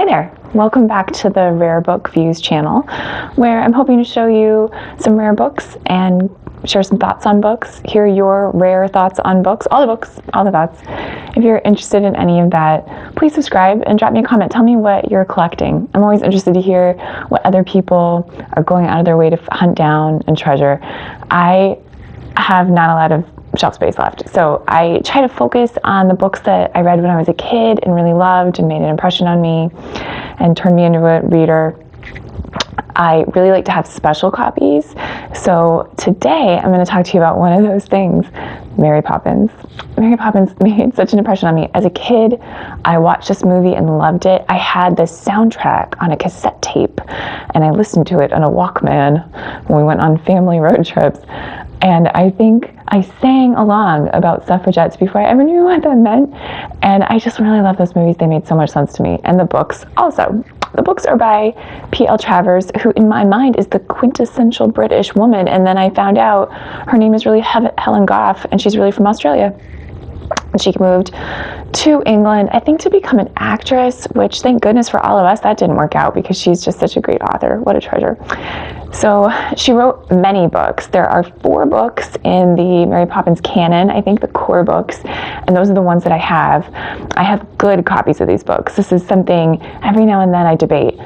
Hi there! Welcome back to the Rare Book Views channel, where I'm hoping to show you some rare books and share some thoughts on books, hear your rare thoughts on books, all the thoughts. If you're interested in any of that, please subscribe and drop me a comment. Tell me what you're collecting. I'm always interested to hear what other people are going out of their way to hunt down and treasure. I have not a lot of shelf space left, so I try to focus on the books that I read when I was a kid and really loved and made an impression on me and turned me into a reader. I really like to have special copies, so today I'm going to talk to you about one of those things, Mary Poppins. Mary Poppins made such an impression on me. As a kid, I watched this movie and loved it. I had the soundtrack on a cassette tape, and I listened to it on a Walkman when we went on family road trips. And I think I sang along about suffragettes before I ever knew what that meant. And I just really love those movies. They made so much sense to me. And the books also. The books are by P.L. Travers, who in my mind is the quintessential British woman. And then I found out her name is really Helen Goff, and she's really from Australia. And she moved to England, I think, to become an actress, which thank goodness for all of us, that didn't work out because she's just such a great author. What a treasure. So she wrote many books. There are 4 books in the Mary Poppins canon, I think the core books, and those are the ones that I have. I have good copies of these books. This is something every now and then I debate.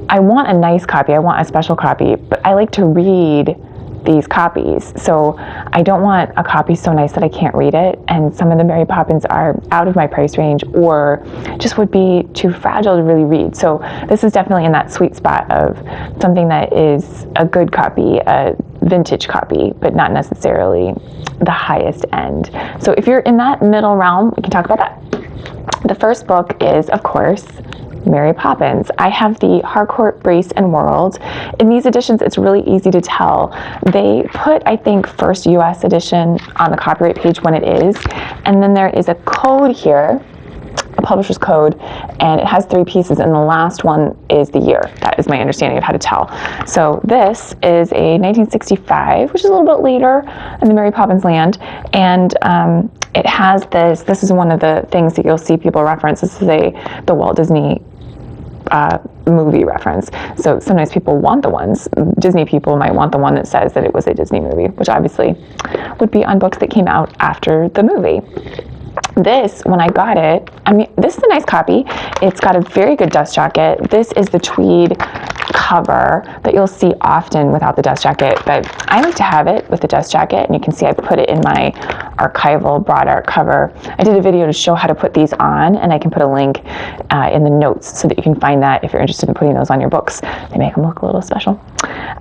I want a nice copy, I want a special copy, but I like to read these copies, so I don't want a copy so nice that I can't read it, and some of the Mary Poppins are out of my price range or just would be too fragile to really read. So this is definitely in that sweet spot of something that is a good copy, a vintage copy, but not necessarily the highest end. So if you're in that middle realm, we can talk about that. The first book is, of course, Mary Poppins. I have the Harcourt Brace and World. In these editions, it's really easy to tell. They put, I think, first US edition on the copyright page when it is, and then there is a code here, a publisher's code, and it has 3 pieces, and the last one is the year. That is my understanding of how to tell. So this is a 1965, which is a little bit later in the Mary Poppins land, and it has this is one of the things that you'll see people reference. This is the Walt Disney movie reference. So sometimes people want the ones, Disney people might want the one that says that it was a Disney movie, which obviously would be on books that came out after the movie. This, when I got it, I mean, this is a nice copy. It's got a very good dust jacket. This is the tweed cover that you'll see often without the dust jacket, but I like to have it with the dust jacket, and you can see I put it in my archival Brodart cover. I did a video to show how to put these on, and I can put a link in the notes so that you can find that if you're interested in putting those on your books. They make them look a little special.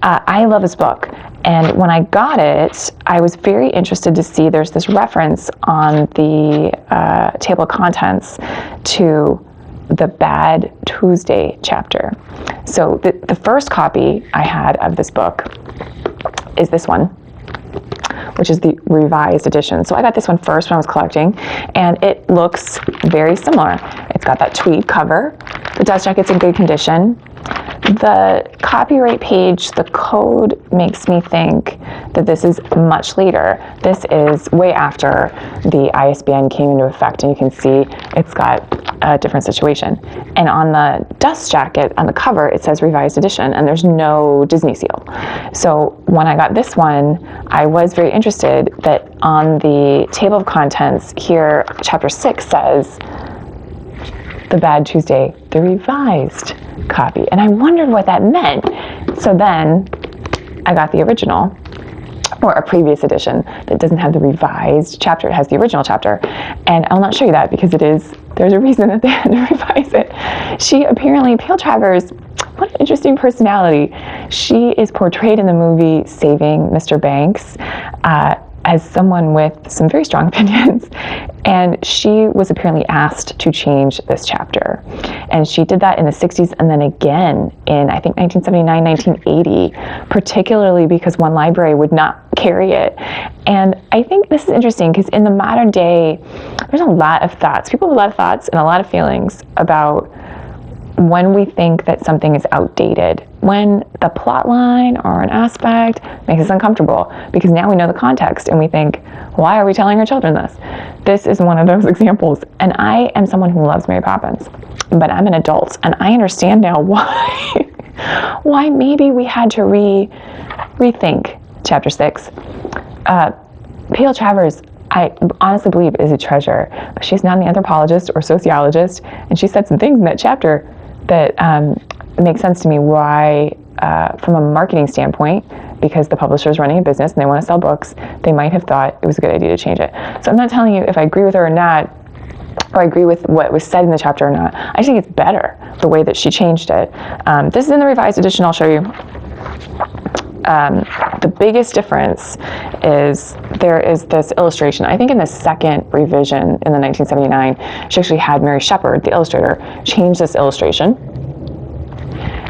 I love this book, and when I got it, I was very interested to see there's this reference on the table of contents to the Bad Tuesday chapter. So the first copy I had of this book is this one, which is the revised edition. So I got this one first when I was collecting, and it looks very similar. It's got that tweed cover. The dust jacket's in good condition. The copyright page, the code makes me think that this is much later. This is way after the ISBN came into effect, and you can see it's got a different situation. And on the dust jacket, on the cover, it says revised edition, and there's no Disney seal. So when I got this one, I was very interested that on the table of contents here, chapter 6 says The Bad Tuesday, the revised copy. And I wondered what that meant. So then I got the original, or a previous edition that doesn't have the revised chapter. It has the original chapter. And I'll not show you that because there's a reason that they had to revise it. She apparently, P.L. Travers, what an interesting personality. She is portrayed in the movie Saving Mr. Banks as someone with some very strong opinions, and she was apparently asked to change this chapter, and she did that in the 60s and then again in, I think, 1979, 1980, particularly because one library would not carry it. And I think this is interesting because in the modern day, there's a lot of thoughts. People have a lot of thoughts and a lot of feelings about when we think that something is outdated, when the plot line or an aspect makes us uncomfortable, because now we know the context and we think, why are we telling our children this? this is one of those examples. And I am someone who loves Mary Poppins, but I'm an adult, and I understand now why maybe we had to rethink chapter 6. P.L. Travers, I honestly believe, is a treasure, but she's not an anthropologist or sociologist, and she said some things in that chapter that make sense to me why, from a marketing standpoint, because the publisher is running a business and they want to sell books, they might have thought it was a good idea to change it. So I'm not telling you if I agree with her or not, or I agree with what was said in the chapter or not. I just think it's better the way that she changed it. This is in the revised edition. I'll show you. The biggest difference is there is this illustration. I think in the second revision in the 1979, she actually had Mary Shepard, the illustrator, change this illustration.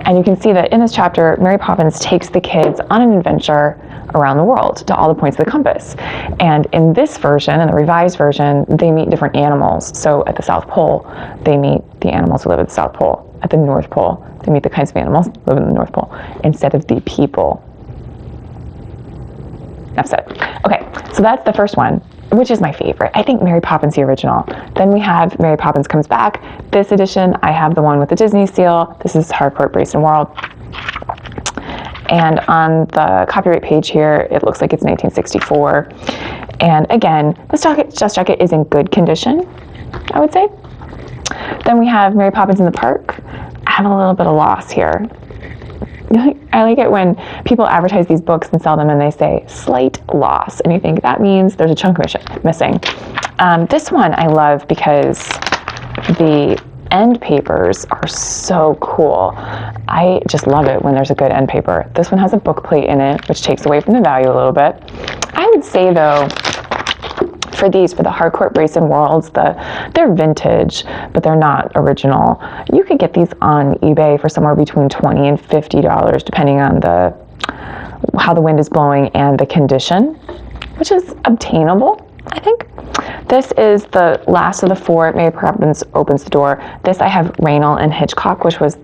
And you can see that in this chapter, Mary Poppins takes the kids on an adventure around the world to all the points of the compass. And in this version, in the revised version, they meet different animals. So at the South Pole, they meet the animals who live at the South Pole. At the North Pole, they meet the kinds of animals who live in the North Pole, instead of the people. That's it. Okay, so that's the first one, which is my favorite. I think Mary Poppins, the original. Then we have Mary Poppins Comes Back. This edition, I have the one with the Disney seal. This is Harcourt, Brace and World. And on the copyright page here, it looks like it's 1964. And again, this dust jacket is in good condition, I would say. Then we have Mary Poppins in the Park. I have a little bit of loss here. I like it when people advertise these books and sell them and they say slight loss, and you think that means there's a chunk missing. This one I love because the end papers are so cool. I just love it when there's a good end paper. This one has a book plate in it, which takes away from the value a little bit. I would say though, for the Harcourt, Brace and Worlds, they're vintage, but they're not original. You could get these on eBay for somewhere between $20 and $50, depending on how the wind is blowing and the condition, which is obtainable, I think. This is the last of the 4. Mary Poppins Opens the Door. This I have Raynal and Hitchcock, which was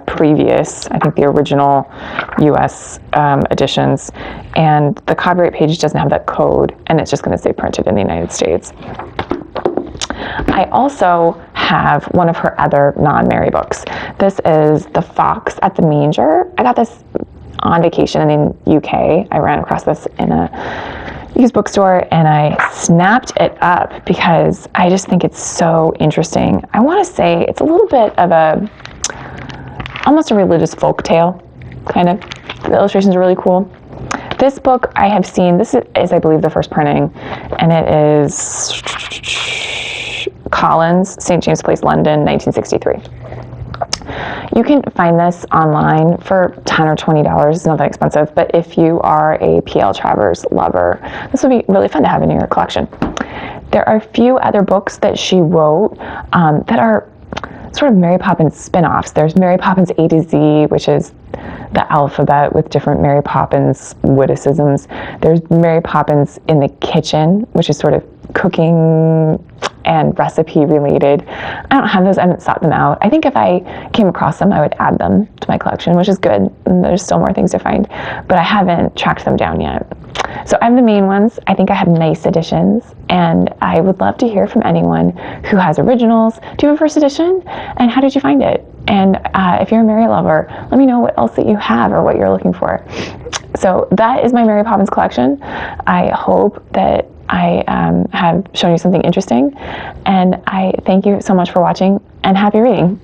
previous, I think the original US editions. And the copyright page doesn't have that code, and it's just going to say printed in the United States. I also have one of her other non-Mary books. This is The Fox at the Manger. I got this on vacation in the UK. I ran across this in a used bookstore and I snapped it up because I just think it's so interesting. I want to say it's a little bit of almost a religious folk tale, kind of. The illustrations are really cool. This book I have seen, this is I believe the first printing, and it is Collins, St. James Place, London, 1963. You can find this online for $10 or $20. It's not that expensive, but if you are a P.L. Travers lover, this would be really fun to have in your collection. There are a few other books that she wrote that are sort of Mary Poppins spin-offs. There's Mary Poppins A to Z, which is the alphabet with different Mary Poppins witticisms. There's Mary Poppins in the Kitchen, which is sort of cooking and recipe related. I don't have those, I haven't sought them out. I think if I came across them, I would add them to my collection, which is good. And there's still more things to find, but I haven't tracked them down yet. So I have the main ones. I think I have nice editions, and I would love to hear from anyone who has originals. Do you have a first edition? And how did you find it? And if you're a Mary lover, let me know what else that you have or what you're looking for. So that is my Mary Poppins collection. I hope that I have shown you something interesting, and I thank you so much for watching, and happy reading.